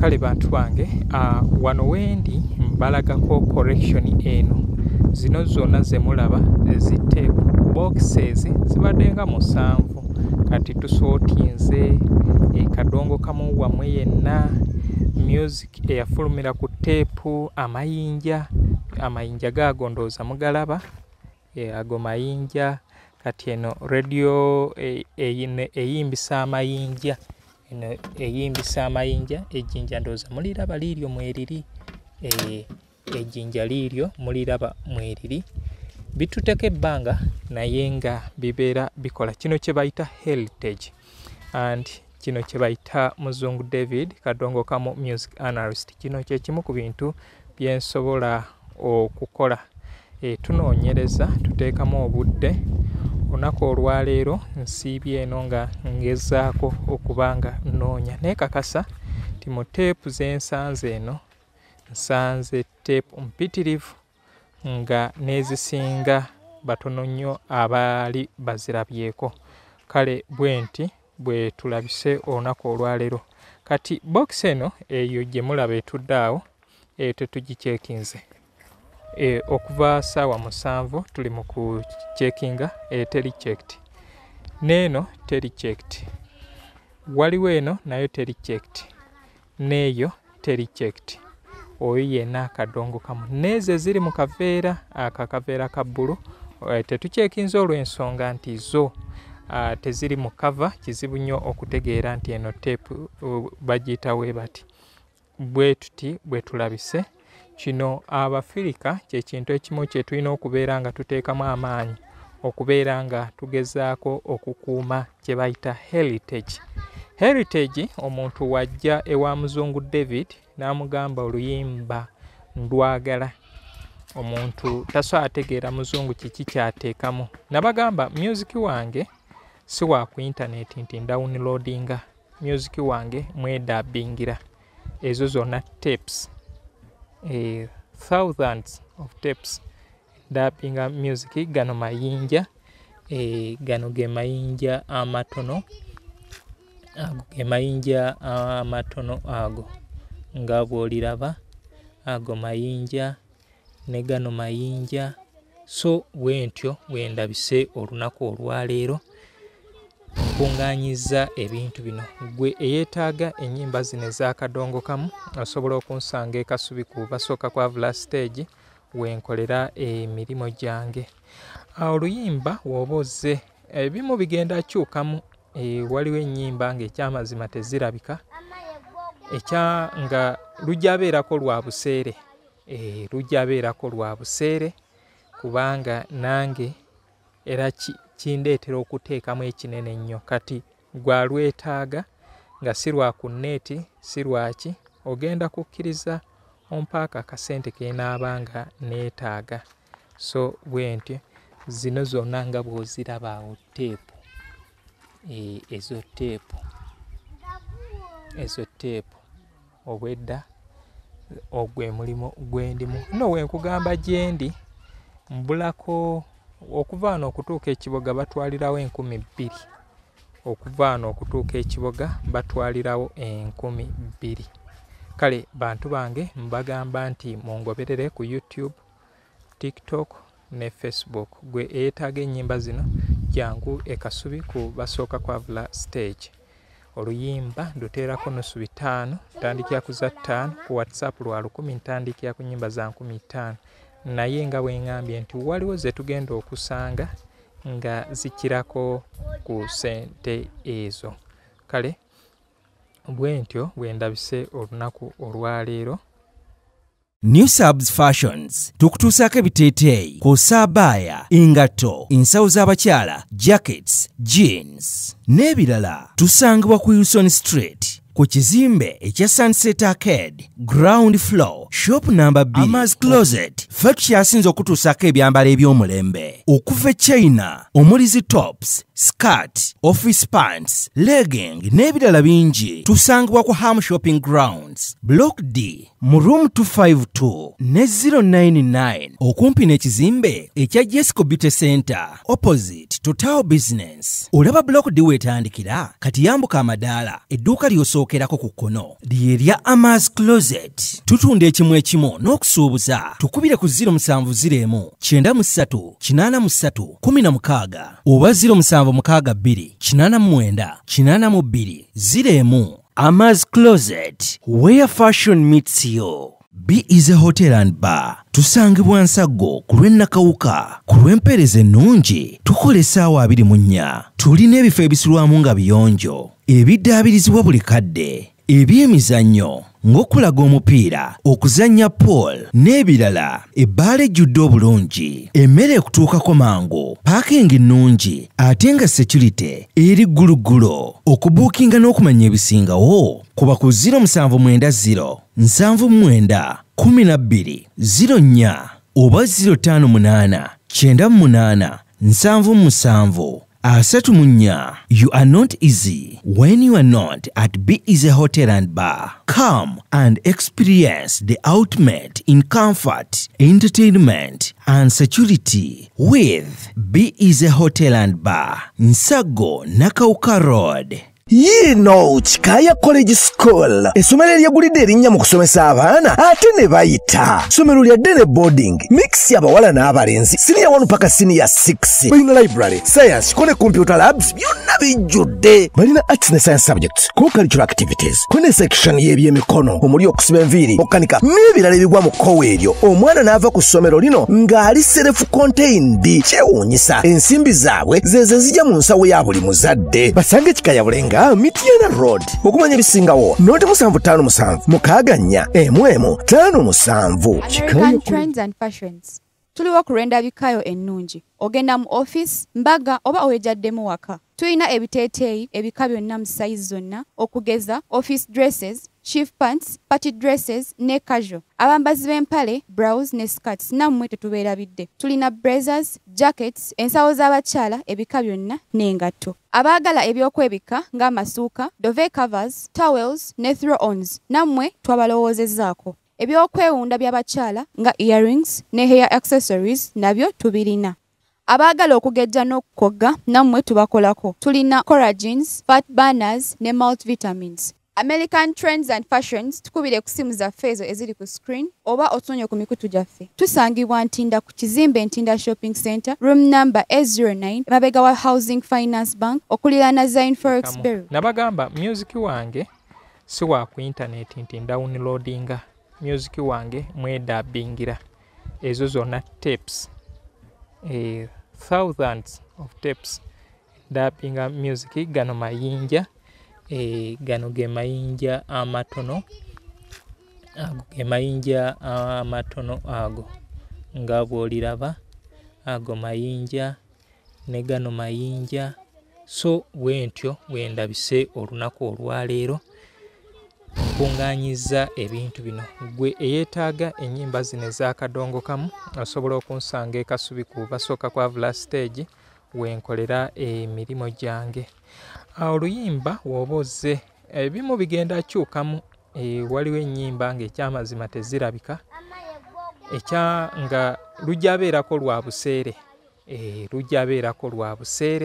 kale bantu bange wano wendi mbalagako collection eno zino zonna zemulaba tape boxes zibadde nga 7 kati tusootinze kadongo kamu wamwe yenna music eyafulumira ku tape amayinja gagondooza mugalaba ago mayinja kati eno radio eyimbisa amayinja ejjinja ndooza muliraba liiryo mweriri ejjinja liiryo muliraba mweriri bituteka ebbanga naye nga bibeera bikola kino kye bayita heritage and kino kye bayita Muzungu David Kadongo Kamu music analyst. Kino kye kimu ku bintu bye nsobola okukola tunoonyereza tuteekamu obudde olunaku olwaleero nsiibye eno nga ngezaako okubanga nnoonya neekakasa ti mu teepu z'ensanze eno nsanze teepu mpitirivu nga nezisinga batono nnyo abaali bazirabyeko. Kale bwenti bwe tulabise olunaku olwaleero kati box eno eyo gye mulaba etuddaawo tetugicekinze okuva saawa 7 tuli mu kucekinga teri checked neeno teri checked waliwo eno nayo teri checked neeyo teri checked oyo yenna Kadongo Kamu neeze ziri mu kaveera akaveera ka bbulu tetucekinze olw'ensonga nti zo teziri mu kava kizibu nnyo okutegeera nti eno tape bagiyita we bati bwe tuti bwe tulabise kino Abafirika kye kintu ekimu kye tulina okubeera nga tuteekamu amaanyi okubeera nga tugezaako okukuuma kye bayita heritage. Omuntu wajja ewa Muzungu David n'amugamba oluyimba ndwagala omuntu tasobola ategeera muzungu kiki kyateekamu nabagamba music wange si wa ku internet nti downloadinga music wange mwedabbingira ezo zonna tapes thousands of tapes dabbinga music gano mayinja gano ge mayinja amatono ago nga bw'oliraba ago mayinja ne gano mayinja so bwentyo bwendabise olunaku olwaleero nkungaanyiza ebintu bino. Gwe eyeetaaga ennyimba zino eza Kadongo Kamu osobola okunsanga Kasubi ku basooka kwa Vula stage wenkolera emirimu gyange. Oluyimba w'oba ozze ebimu bigenda kyukamu waliwo ennyimba ng'ekyamazima tezirabika nga lujja beerako lwa buseere kubanga nange era kindeetera okuteekamu ekinene ennyo kati gwalwetaaga nga si lwa ku nneeti si lwaki ogenda kukkiriza ompaaka akasente kenaaba nga neetaaga so bwentyo zino zonna nga bw'oziraba awo teepu ezo teepu obwedda ogwe mulimu gwendimu no wenkugamba gyendi mbulako okuva wano okutuuka ekiboga batwalirawo 2,000 okuva wano okutuuka ekiboga batwalirawo 2,000. Kale bantu bange mbagamba nti mungoberere ku YouTube, TikTok ne Facebook. Gwe eyeetaaga ennyimba zino jangu Kasubi ku basooka kwa Vula stage. Oluyimba nduteerako nusu 5 ntandikira ku za 5 ku WhatsApp lwa 10 ntandikira ku nnyimba za 15 naye nga bwengambye nti waliwo ze tugenda okusanga nga zikirako ku sente ezo. Kale bwentyo bwendabise olunaku olwaleero. New Subs Fashions tukutuusaako ebiteeteeyi kosaabaaya engatto ensawo z'abakyala jackets jeans n'ebirala tusangibwa ku Wilson Street ku kizimbe ekya Sunset Arcade ground floor Shop number 2 Ama's Closet. Ffe tukyasinza okutuusako ebyambalo eby'omulembe okuva China, omulizi tops, skirt, office pants, legging n'ebirala bingi. Tusangibwa ku Ham Shopping Grounds, Block D, mu room 252 ne 099 okumpi n'ekizimbe ekya Jesco Beauty Center opposite Total Business. Olaba Block D wetandikira kati yambuka amadaala edduuka ly'osookerako ku kkono ly'erya Ama's Closet. Tutunda ekimu n'okusuubuza. Tukubire ku 0701 93 83 16 oba 0762 89 82 01. Ama's Closet, where fashion meets you. B is a hotel and bar. Tusangibwa Nsago ku lw'Ennakawuka, ku lw'empeereza ennungi tukola essaawa 24. Tulina ebifo ebisulwamu nga biyonjo, ebiddaabirizibwa buli kadde, ebyemizannyo ng'okulaga omupiira, okuzannya pool n'ebirala. Ebbaala ejjudde obulungi, emmere ekutuukako mangu, paakingi nnungi ate nga security eri gguluggulo. Okubuukinga n'okumanya ebisingawo kuba ku 0790 79 12 04 oba 058 98 77 34. You are not easy when you are not at B Easy Hotel and Bar. Come and experience the ultimate in comfort, entertainment and security with B Easy Hotel and Bar, Nsago, Nakauka Road. Yino Chikaya College School. Essomero eryagulidde erinnya mu kusomesa abaana ate ne bayita. Ssomero lya Dene Boarding. Mix y'abawala n'abalenzi. Senior 1 paka senior 6. Balina library, science, kone computer labs byonna bijjudde. Balina arts ne science subjects, co-curricular activities. Kone section y'ebyemikono, omuli okusiba enviiri, okukanika n'ebirala ebigwa mu kkowe eryo. Omwana n'ava ku ssomero lino ng'ali self-contained. Kyewuunyisa ensimbi zaabwe ze zijja mu nsawo ya buli muzadde. Basange Chikaya Bulenga Mitiana Road. Okumanya ebisingawo noti 757 mukaganya emwemu 57. American Trends and Fashions. Tuliwo kurenda bikayo ennungi. Ogenda mu office, mbaga oba owejaddemu waka. Tulina ebiteeteeyi ebika byonna mu size zonna okugeza office dresses, chief pants, party dresses ne casual. Abambazi b'empale, blouse ne skirts nammwe tetubeerabidde. Tulina blazers, jackets, ensawo z'abakyala ebika byonna n'engatto. Abaagala ebyokwebika ng'amasuuka, duvet covers, towels ne throw-ons nammwe twabalowoozezaako. Ebyokwewunda by'abakyala nga earrings ne hair accessories nabyo tubirina. Abaagala okugejja n'okukogga nammwe tubakolako. Tulina collagens, fat burners ne multivitamins. American Trends and Fashions tukubire ku simu zaffe ezo eziri ku screen oba otunye ku mikutu gyaffe. Tusangibwa Ntinda ku kizimbe Ntinda Shopping Center, room number 809, mabega wa Housing Finance Bank, okuliraana Zine Forex Bureau. Nabagamba music wange si wa ku internet nti downloadinga. Music wange mwedabbingira. Ezo zonna tapes. Thousands of tapes. Dabbinga music gano mayinja. Gano ge mayinja amatono. Ago ge mayinja amatono ago. Nga bw'oliraba ago mayinja ne gano mayinja. So wentyo wendabise olunaku olwaleero kunganyiza ebintu bino. Gwe eyeetaaga ennyimba zino ez'akadongo kamu osobola okunsanga Kasubi ku basooka kwa Villa Stage wenkolera emirimu gyange. Oluyimba w'oboze ebimu bigenda kyukamu. Waliwo ennyimba ng'ekyamazima tezirabika nga lujja abeerako lwa buseere. Lujja abeerako lwa buseere